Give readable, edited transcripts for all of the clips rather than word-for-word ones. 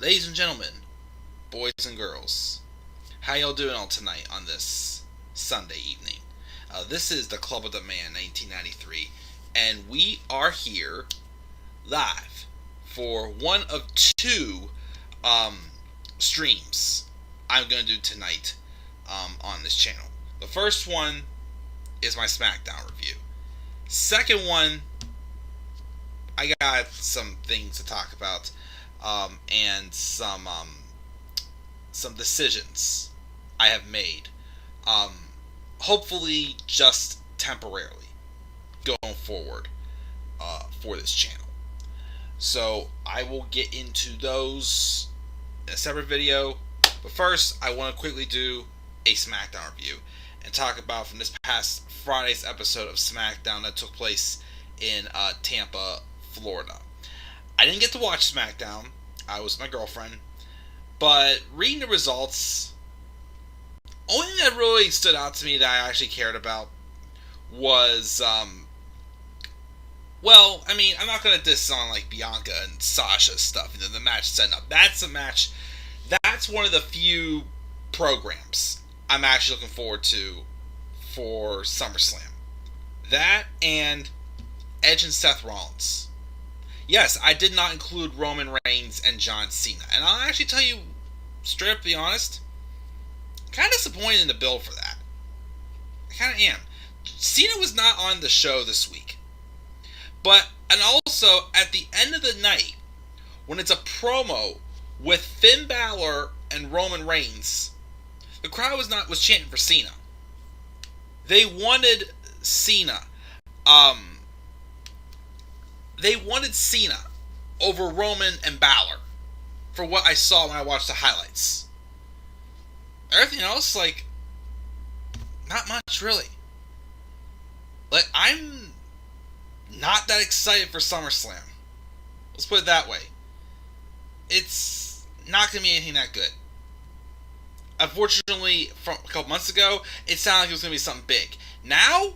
Ladies and gentlemen, boys and girls, how y'all doing all tonight on this Sunday evening? This is the Club of the Man 1993, and we are here live for one of two streams I'm going to do tonight on this channel. The first one is my Smackdown review. Second one, I got some things to talk about and some decisions I have made. Hopefully just temporarily going forward for this channel. So I will get into those in a separate video. But first, I want to quickly do a Smackdown review and talk about from this past Friday's episode of Smackdown that took place in Tampa, Florida. I didn't get to watch Smackdown. I was with my girlfriend. But reading the results, only thing that really stood out to me that I actually cared about was, well, I mean, I'm not going to diss on like Bianca and Sasha stuff, and then the match setting up. That's a match, that's one of the few programs I'm actually looking forward to for SummerSlam. That and Edge and Seth Rollins. Yes, I did not include Roman Reigns and John Cena. And I'll actually tell you, straight up to be honest, kind of disappointed in the build for that. I kind of am. Cena was not on the show this week. And also, at the end of the night, when it's a promo with Finn Balor and Roman Reigns, the crowd was chanting for Cena. They wanted Cena. They wanted Cena over Roman and Balor for what I saw when I watched the highlights. Everything else, like, not much really. Like, I'm not that excited for SummerSlam. Let's put it that way. It's not going to be anything that good. Unfortunately, from a couple months ago, it sounded like it was going to be something big. Now,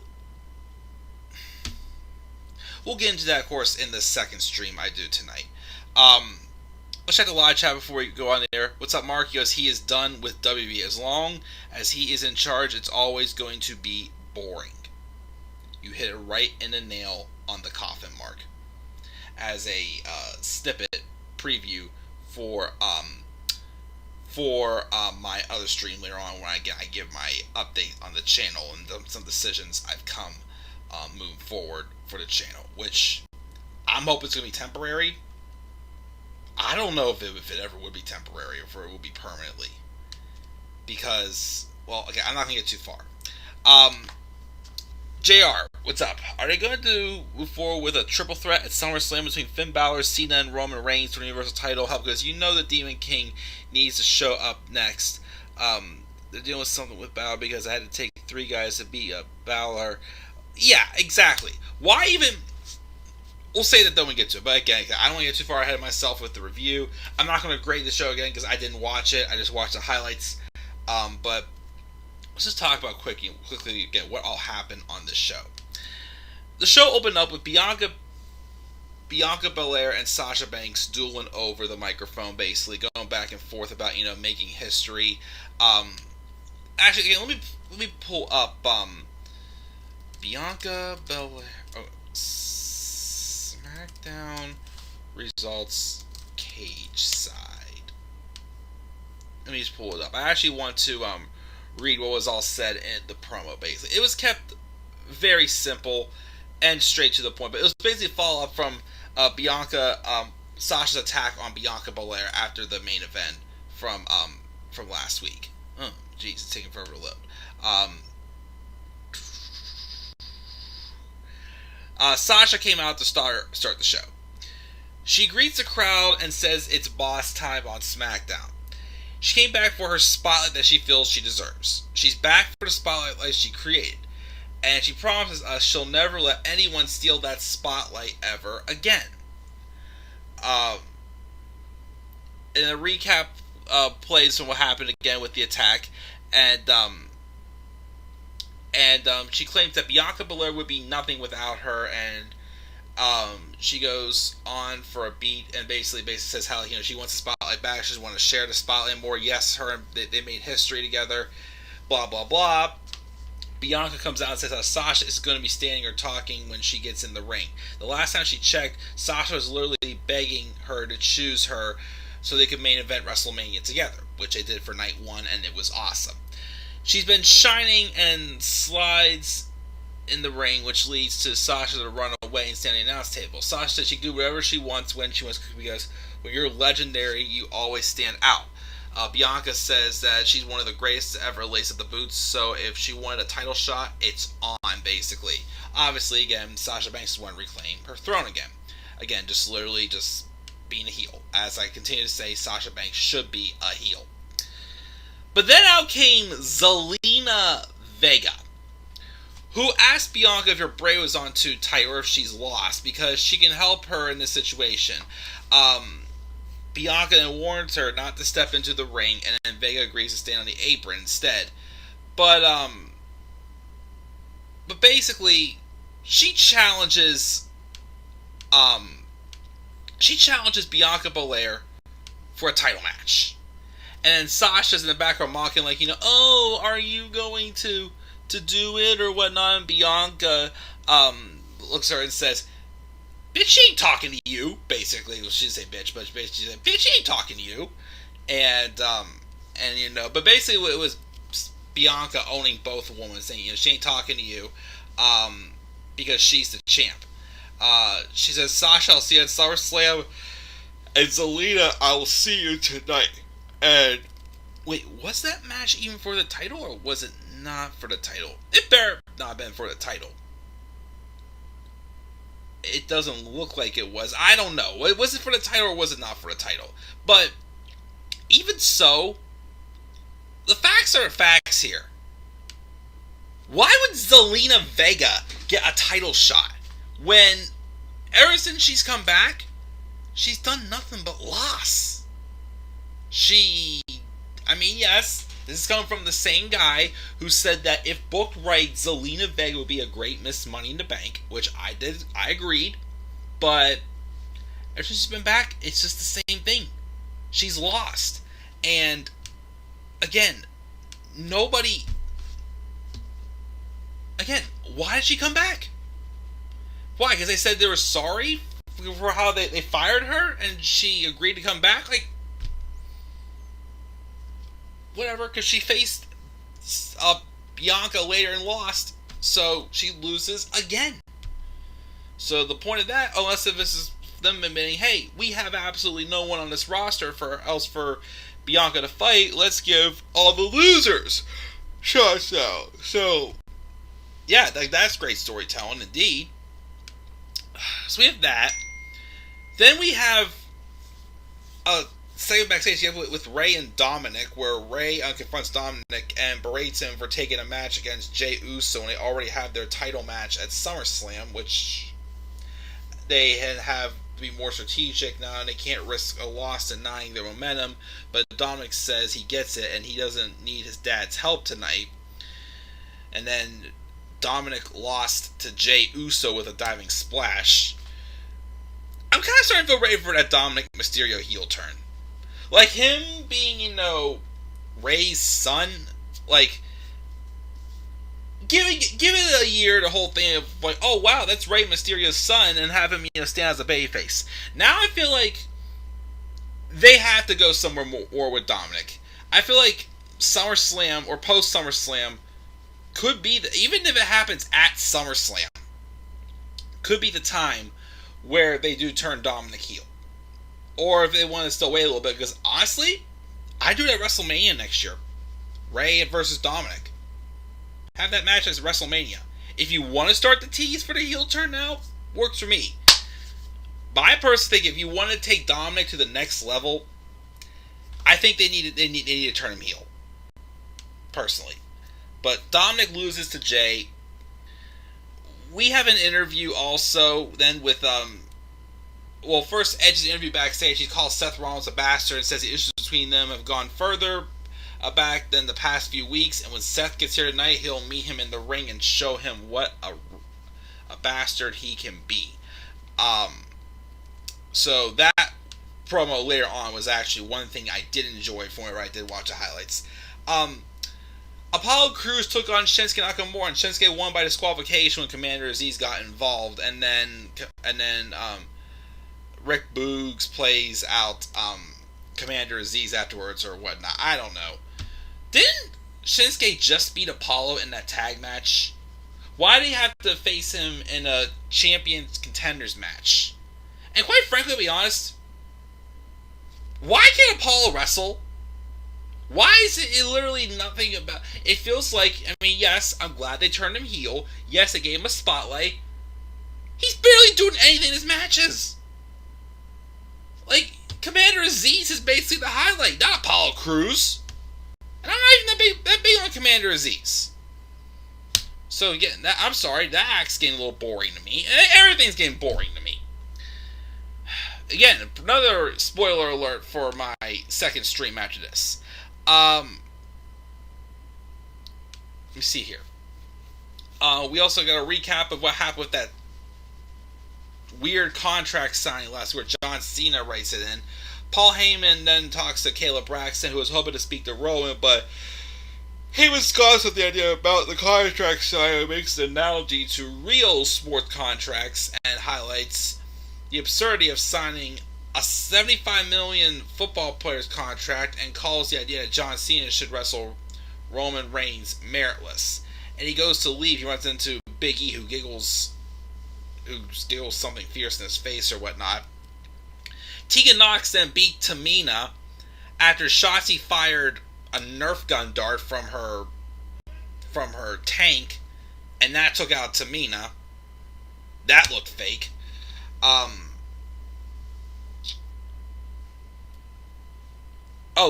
we'll get into that, of course, in the second stream I do tonight. Let's check the live chat before we go on there. What's up, Mark? He goes, he is done with WWE. As long as he is in charge, it's always going to be boring. You hit it right in the nail on the coffin, Mark. As a snippet preview for my other stream later on, when I give my update on the channel and some decisions I've come moving forward for the channel, which I'm hoping it's going to be temporary. I don't know if it ever would be temporary or if it will be permanently. Because, well, okay, I'm not going to get too far. JR, what's up? Are they going to move forward with a triple threat at SummerSlam between Finn Balor, Cena, and Roman Reigns for the Universal title? Because you know the Demon King needs to show up next. They're dealing with something with Balor because I had to take 3 guys to beat Balor. Yeah, exactly. Why even... We'll say that then we get to it. But again, I don't want to get too far ahead of myself with the review. I'm not going to grade the show again because I didn't watch it. I just watched the highlights. But let's just talk about quickly again what all happened on this show. The show opened up with Bianca Belair and Sasha Banks dueling over the microphone, basically going back and forth about making history. Actually, again, let me pull up Bianca Belair. Oh, SmackDown results cage side. Let me just pull it up. I actually want to read what was all said in the promo. Basically, it was kept very simple and straight to the point, but it was basically a follow up from Sasha's attack on Bianca Belair after the main event from last week. Oh, jeez, it's taking forever to load. Sasha came out to start the show. She greets the crowd and says it's boss time on SmackDown. She came back for her spotlight that she feels she deserves. She's back for the spotlight like she created. And she promises us she'll never let anyone steal that spotlight ever again. In a recap plays from what happened again with the attack, and she claims that Bianca Belair would be nothing without her, and she goes on for a beat and basically says how she wants the spotlight back. She wants to share the spotlight more. Yes, her and they made history together. Blah blah blah. Bianca comes out and says how Sasha is going to be standing or talking when she gets in the ring. The last time she checked, Sasha was literally begging her to choose her so they could main event WrestleMania together, which they did for night 1, and it was awesome. She's been shining and slides in the ring, which leads to Sasha to run away and stand at the announce table. Sasha says she can do whatever she wants when she wants, because when you're legendary, you always stand out. Bianca says that she's one of the greatest to ever lace up the boots, so if she wanted a title shot, it's on, basically. Obviously, again, Sasha Banks is one to reclaim her throne again. Again, just literally just being a heel. As I continue to say, Sasha Banks should be a heel. But then out came Zelina Vega, who asked Bianca if her braid was on too tight or if she's lost, because she can help her in this situation. Bianca then warns her not to step into the ring, and then Vega agrees to stand on the apron instead. But basically, she challenges Bianca Belair for a title match. And then Sasha's in the background mocking, like, oh, are you going to do it or whatnot? And Bianca looks at her and says, bitch, she ain't talking to you, basically. Well, she didn't say bitch, but basically she said, bitch, she ain't talking to you. And but basically it was Bianca owning both women, saying, she ain't talking to you, because she's the champ. She says, Sasha, I'll see you at SummerSlam, and Zelina, I will see you tonight. And, wait, was that match even for the title, or was it not for the title? It better not have been for the title. It doesn't look like it was. I don't know. Was it for the title or was it not for the title? But even so, the facts are facts here. Why would Zelina Vega get a title shot when ever since she's come back, she's done nothing but loss? Yes, this is coming from the same guy who said that if booked right, Zelina Vega would be a great Miss Money in the Bank, which I agreed, but ever since she's been back, it's just the same thing. She's lost. And, again, why did she come back? Why? Because they said they were sorry for how they fired her, and she agreed to come back? Like, whatever, because she faced Bianca later and lost, so she loses again. So the point of that, unless if this is them admitting, hey, we have absolutely no one on this roster for Bianca to fight, let's give all the losers shots out. So, yeah, that's great storytelling indeed. So we have that. Then we have a segment backstage you have with Ray and Dominic, where Ray confronts Dominic and berates him for taking a match against Jey Uso, and they already have their title match at SummerSlam, which they have to be more strategic now, and they can't risk a loss denying their momentum. But Dominic says he gets it, and he doesn't need his dad's help tonight. And then Dominic lost to Jey Uso with a diving splash. I'm kind of starting to feel ready for that Dominic Mysterio heel turn. Like, him being, Ray's son, like, give it a year, the whole thing of, like, oh, wow, that's Rey Mysterio's son, and have him, stand as a babyface. Now I feel like they have to go somewhere more with Dominic. I feel like SummerSlam, or post-SummerSlam, could be, even if it happens at SummerSlam, could be the time where they do turn Dominic heel. Or if they want to still wait a little bit, because honestly, I do it at WrestleMania next year. Ray versus Dominic. Have that match as WrestleMania. If you want to start the tease for the heel turn now, works for me. But I personally think if you want to take Dominic to the next level, I think they need to turn him heel. Personally. But Dominic loses to Jay. We have an interview also then with first Edge's interview backstage. He calls Seth Rollins a bastard and says the issues between them have gone further back than the past few weeks, and when Seth gets here tonight, he'll meet him in the ring and show him what a bastard he can be. So that promo later on was actually one thing I did enjoy from whenever I did watch the highlights. Um, Apollo Crews took on Shinsuke Nakamura, and Shinsuke won by disqualification when Commander Aziz got involved, and then Rick Boogs plays out Commander Aziz afterwards or whatnot. I don't know. Didn't Shinsuke just beat Apollo in that tag match? Why did he have to face him in a Champions Contenders match? And quite frankly, to be honest, why can't Apollo wrestle? Why is it literally nothing about... It feels like, I mean, yes, I'm glad they turned him heel. Yes, they gave him a spotlight. He's barely doing anything in his matches. Like, Commander Aziz is basically the highlight, not Apollo Crews. And I'm not even that big on Commander Aziz. So, again, I'm sorry, that act's getting a little boring to me. Everything's getting boring to me. Again, another spoiler alert for my second stream after this. Let me see here. We also got a recap of what happened with that weird contract signing last week where John Cena writes it in. Paul Heyman then talks to Caleb Braxton, who was hoping to speak to Rowan, but Heyman scoffs at the idea about the contract signing and makes an analogy to real sports contracts and highlights the absurdity of signing a $75 million football player's contract and calls the idea that John Cena should wrestle Roman Reigns meritless. And he goes to leave. He runs into Big E, who giggles something fierce in his face or whatnot. Tegan Nox then beat Tamina after Shotzi fired a Nerf gun dart from her tank, and that took out Tamina. That looked fake.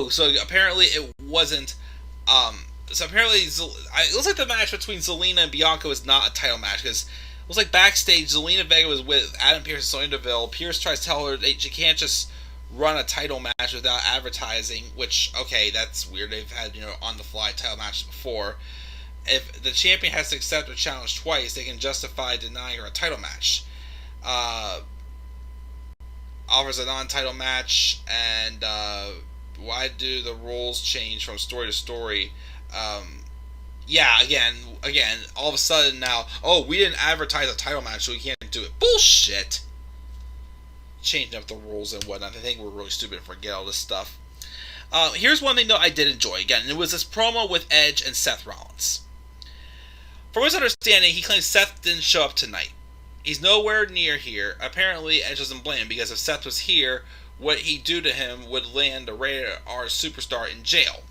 So apparently it wasn't. So apparently it looks like the match between Zelina and Bianca was not a title match, because it was like backstage. Zelina Vega was with Adam Pearce and Sonya Deville. Pearce tries to tell her that she can't just run a title match without advertising, which, okay, that's weird. They've had, on the fly title matches before. If the champion has to accept a challenge twice, they can justify denying her a title match. Offers a non-title match, and why do the rules change from story to story? Again, all of a sudden now, we didn't advertise a title match, so we can't do it. Bullshit! Changing up the rules and whatnot. I think we're really stupid and forget all this stuff. Here's one thing, though, I did enjoy. Again, it was this promo with Edge and Seth Rollins. From his understanding, he claims Seth didn't show up tonight. He's nowhere near here. Apparently, Edge doesn't blame him, because if Seth was here, what he'd do to him would land a rated R superstar in jail.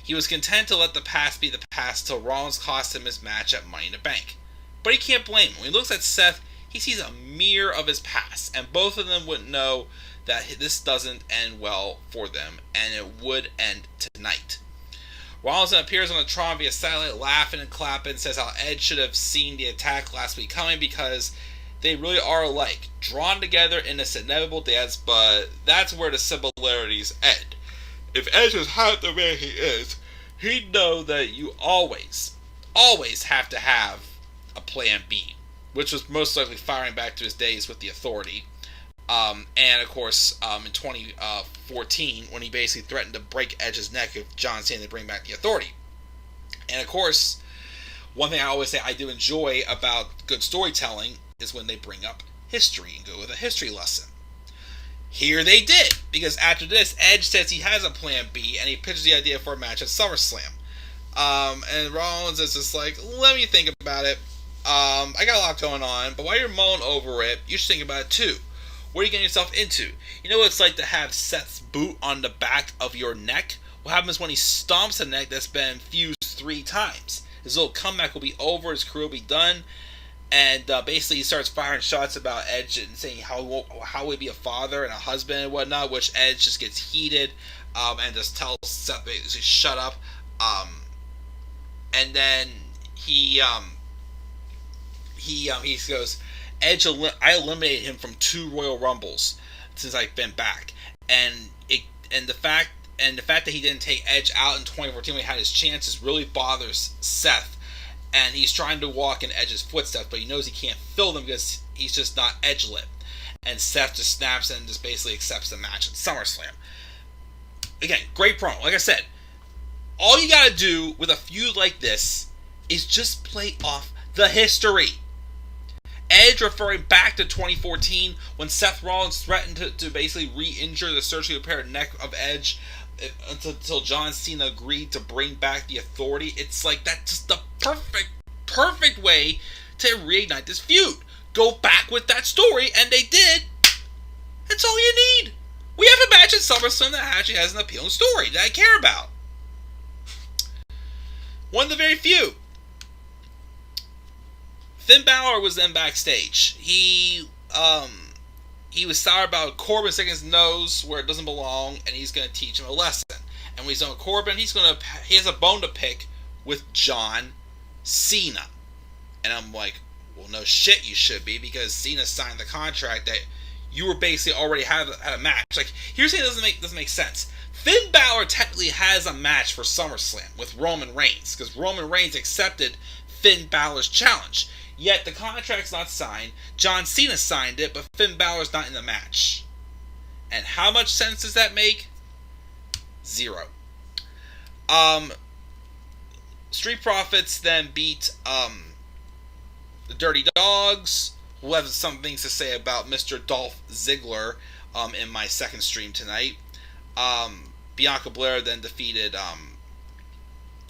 He was content to let the past be the past till Rollins cost him his match at Money in the Bank. But he can't blame him. When he looks at Seth, he sees a mirror of his past, and both of them would know that this doesn't end well for them, and it would end tonight. Rollins appears on the Tron via satellite, laughing and clapping, says how Edge should have seen the attack last week coming because they really are alike, drawn together in this inevitable dance, but that's where the similarities end. If Edge was half the man he is, he'd know that you always have to have a plan B, which was most likely firing back to his days with the Authority. And of course, in 2014, when he basically threatened to break Edge's neck if John Cena didn't bring back the Authority. And of course, one thing I always say I do enjoy about good storytelling is when they bring up history and go with a history lesson. Here they did, because after this, Edge says he has a plan B, and he pitches the idea for a match at SummerSlam. And Rollins is just like, let me think about it. I got a lot going on, but while you're mulling over it, you should think about it too. What are you getting yourself into? You know what it's like to have Seth's boot on the back of your neck? What happens when he stomps a neck that's been fused 3 times? His little comeback will be over, his career will be done, and basically he starts firing shots about Edge and saying how will he be a father and a husband and whatnot, which Edge just gets heated and just tells Seth basically shut up. And then he goes, Edge, I eliminated him from 2 Royal Rumbles since I've been back, and the fact that he didn't take Edge out in 2014 when he had his chances really bothers Seth, and he's trying to walk in Edge's footsteps, but he knows he can't fill them because he's just not Edge-lit. and Seth just snaps and just basically accepts the match at SummerSlam. Again, great promo. Like I said, all you gotta do with a feud like this is just play off the history. Edge referring back to 2014 when Seth Rollins threatened to basically re-injure the surgically repaired neck of Edge until John Cena agreed to bring back the Authority. It's like that's just the perfect way to reignite this feud. Go back with that story, and they did. That's all you need. We have a match at SummerSlam that actually has an appealing story that I care about. One of the very few. Finn Balor was then backstage. He was sour about Corbin sticking his nose where it doesn't belong, and he's going to teach him a lesson. And when he's done with Corbin, he has a bone to pick with John Cena. And I'm like, well, no shit, you should be, because Cena signed the contract that you were basically already had a match. Like, here's the thing that doesn't make sense. Finn Balor technically has a match for SummerSlam with Roman Reigns, because Roman Reigns accepted Finn Balor's challenge. Yet the contract's not signed. John Cena signed it, but Finn Balor's not in the match. And how much sense does that make? Zero. Street Profits then beat the Dirty Dogs. We'll have some things to say about Mr. Dolph Ziggler in my second stream tonight. Bianca Belair then defeated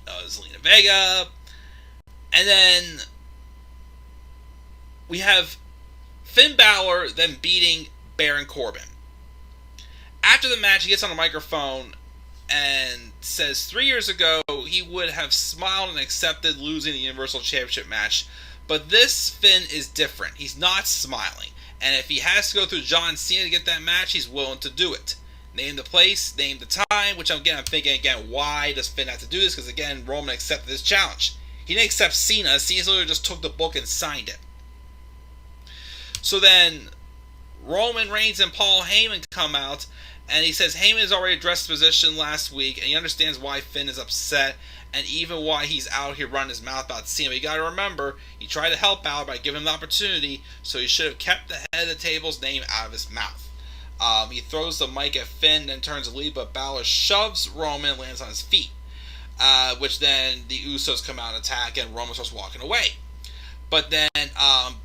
Zelina Vega. And then we have Finn Balor then beating Baron Corbin. After the match, he gets on a microphone and says 3 years ago he would have smiled and accepted losing the Universal Championship match, but this Finn is different. He's not smiling, and if he has to go through John Cena to get that match, he's willing to do it. Name the place, name the time, which I'm thinking, why does Finn have to do this? Because again, Roman accepted this challenge. He didn't accept Cena. Cena literally just took the book and signed it. So then Roman Reigns and Paul Heyman come out, and he says Heyman has already addressed the position last week, and he understands why Finn is upset, and even why he's out here running his mouth about Cena. But you gotta remember, he tried to help out by giving him the opportunity, so he should have kept the head of the table's name out of his mouth. He throws the mic at Finn, then turns to leave, but Balor shoves Roman and lands on his feet. Which then the Usos come out and attack, and Roman starts walking away. But then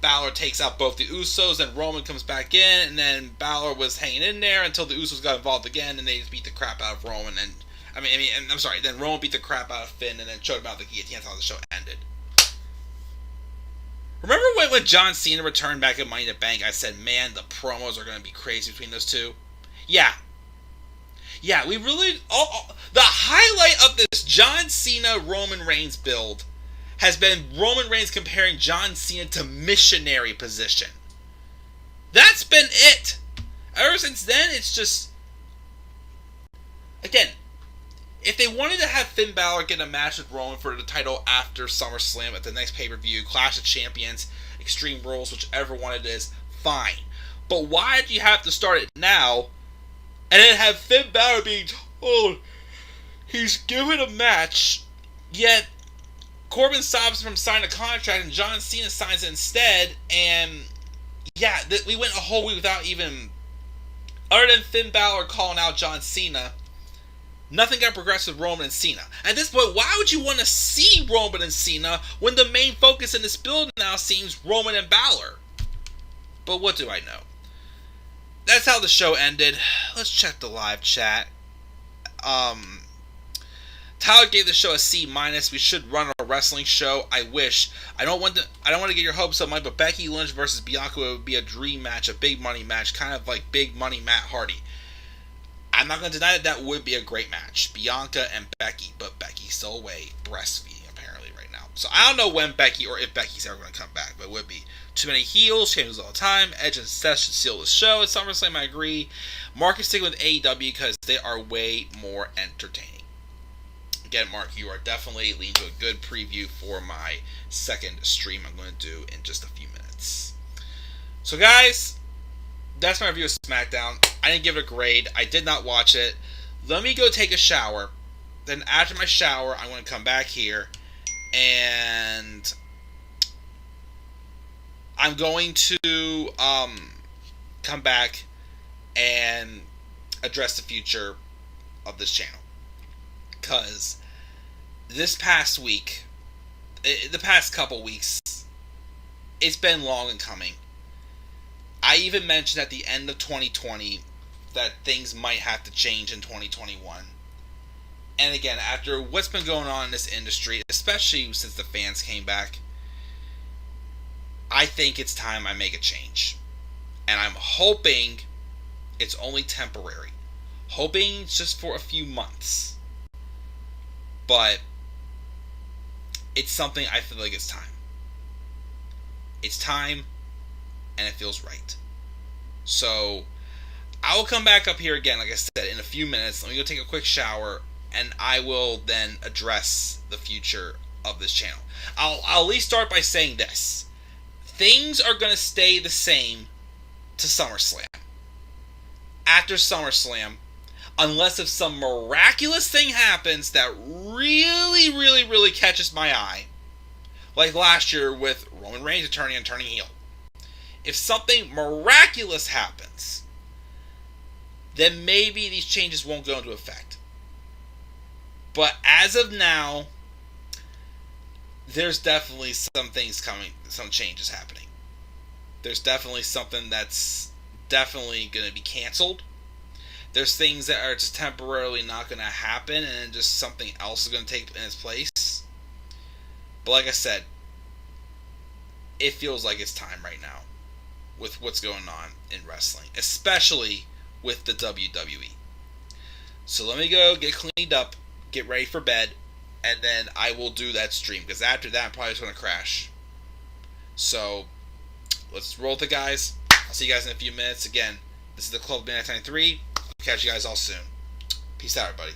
Balor takes out both the Usos, and Roman comes back in, and then Balor was hanging in there until the Usos got involved again, and they just beat the crap out of Roman. Then Roman beat the crap out of Finn, and then choked him out the guillotine. That's how the show ended. Remember when John Cena returned back at Money in the Bank? I said, man, the promos are going to be crazy between those two. Yeah, we really... the highlight of this John Cena Roman Reigns build has been Roman Reigns comparing John Cena to missionary position. That's been it. Ever since then, it's just... Again, if they wanted to have Finn Balor get a match with Roman for the title after SummerSlam at the next pay-per-view, Clash of Champions, Extreme Rules, whichever one it is, fine. But why do you have to start it now and then have Finn Balor being told he's given a match, yet Corbin stops him from signing a contract and John Cena signs it instead, and we went a whole week without even, other than Finn Balor calling out John Cena, nothing got progressed with Roman and Cena. At this point, why would you want to see Roman and Cena when the main focus in this build now seems Roman and Balor? But what do I know? That's how the show ended. Let's check the live chat. Tyler gave the show a C-. We should run a wrestling show. I wish. I don't want to get your hopes up, Mike, but Becky Lynch versus Bianca would be a dream match, a big money match, kind of like Big Money Matt Hardy. I'm not going to deny that would be a great match. Bianca and Becky, but Becky's still away breastfeeding apparently right now. So I don't know when Becky or if Becky's ever going to come back, but it would be. Too many heels, changes all the time. Edge and Seth should seal the show at SummerSlam, I agree. Mark is sticking with AEW because they are way more entertaining. Again, Mark, you are definitely leading to a good preview for my second stream I'm going to do in just a few minutes. So guys, that's my review of SmackDown. I didn't give it a grade. I did not watch it. Let me go take a shower. Then after my shower, I'm going to come back here and I'm going to come back and address the future of this channel. Because this past week, the past couple weeks, it's been long in coming. I even mentioned at the end of 2020 that things might have to change in 2021. And again, after what's been going on in this industry, especially since the fans came back, I think it's time I make a change. And I'm hoping it's only temporary. Hoping it's just for a few months. But it's something I feel like it's time. It's time, and it feels right. So, I will come back up here again, like I said, in a few minutes. Let me go take a quick shower, and I will then address the future of this channel. I'll at least start by saying this. Things are going to stay the same to SummerSlam. After SummerSlam, unless if some miraculous thing happens that really catches my eye, like last year with Roman Reigns turning heel. If something miraculous happens, then maybe these changes won't go into effect. But as of now, there's definitely some things coming, some changes happening. There's definitely something that's definitely going to be canceled. There's things that are just temporarily not going to happen, and then just something else is going to take in its place. But like I said, it feels like it's time right now with what's going on in wrestling, especially with the WWE. So let me go get cleaned up, get ready for bed, and then I will do that stream, because after that I'm probably just going to crash. So let's roll with it, guys. I'll see you guys in a few minutes. Again, this is the Club of Midnight 93. I'll catch you guys all soon. Peace out, everybody.